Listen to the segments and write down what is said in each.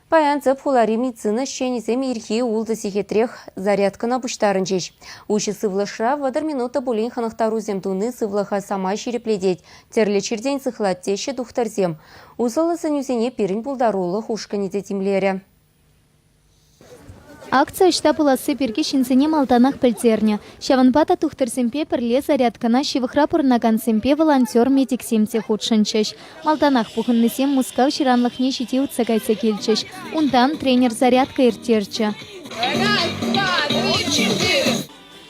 Паян цып хулари медицина щенезем ирхи улды сихетрех зарядкана буштарынчеш. Уши сывлышра вадар минута булин ханахтару земтуны сывлаха сама шерепледеть. Терле чердень сыхлаттеші духтарзем. Узылы санюзене пирин булдарулы хушканиде тимлере. Акция штабыласы берге шинсене малтанах пілтерне. Шаванпата тухтырсемпе пірле зарядкана шивықрапырнаган семпе волонтер медик семте худшынчеш. Малтанах пухыннысем мускав ширанлықне шите утсагайса келчеш. Ундан тренер зарядка иртерче.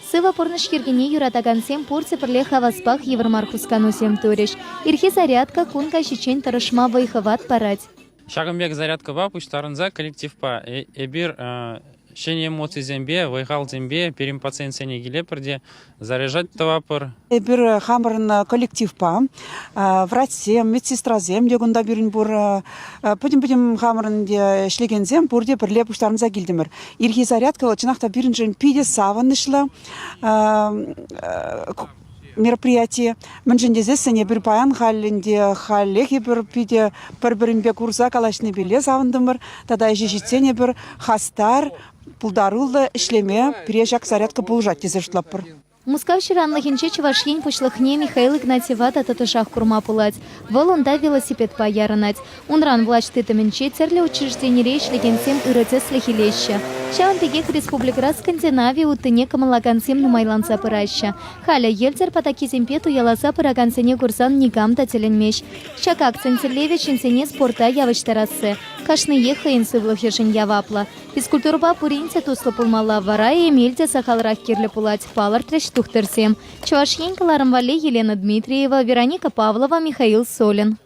Сыва порныш киргене юратагансем пурцы пірле хаваспах евармар хусканусем туреш. Ирхи зарядка кунка шичен тарышма вайхават парать. Шагымбек зарядка ба пуштарынза коллектив па. Эбир шене эмоций зембе, вайхал зембе, перим пациент сене гилепрде, заряжать тавапыр. Эбир хамырын коллектив па. Врачсем, медсестразем дегунда бирин бур. Пудим хамырын де шлегензем бурде бірле пуштарынза гилдемір. Ирхи зарядка чынақта бирин жын пиде савынышлы. Мероприятие. Менжендезе сене bir паян халінде халлехи bir пиде бір-бірінбе курса калашны биле савындымыр. Тада жежитсене bir хастар пулдарулы ишлеме пережак зарядка булжат тезешлаппыр. Мускав ширанлыхинче чувашьень пушлыхне Михаил Игнатьева татышах курма пулать. Волонда велосипед паярынать. Унран влач тытымынче терле учрежденере ишлегенсем ырыце слехилеща. Шаван пегех республикра Скандинавия утыне камалагансем нумайланса пыраща. Халя ельцер патакиземпе туяласа пырагансене курсан нигам тателенмеш. Шакак ценцерлеве чинсене спорта явыштарасы. Кашны ехаин сывлыхешин явапла. Физкультурба пуринце туслы пулмала вара и эмельде сахалрах кирле пулать палар трещ тухтерсем. Чувашьень Елена Дмитриева, Вероника Павлова, Михаил Солин.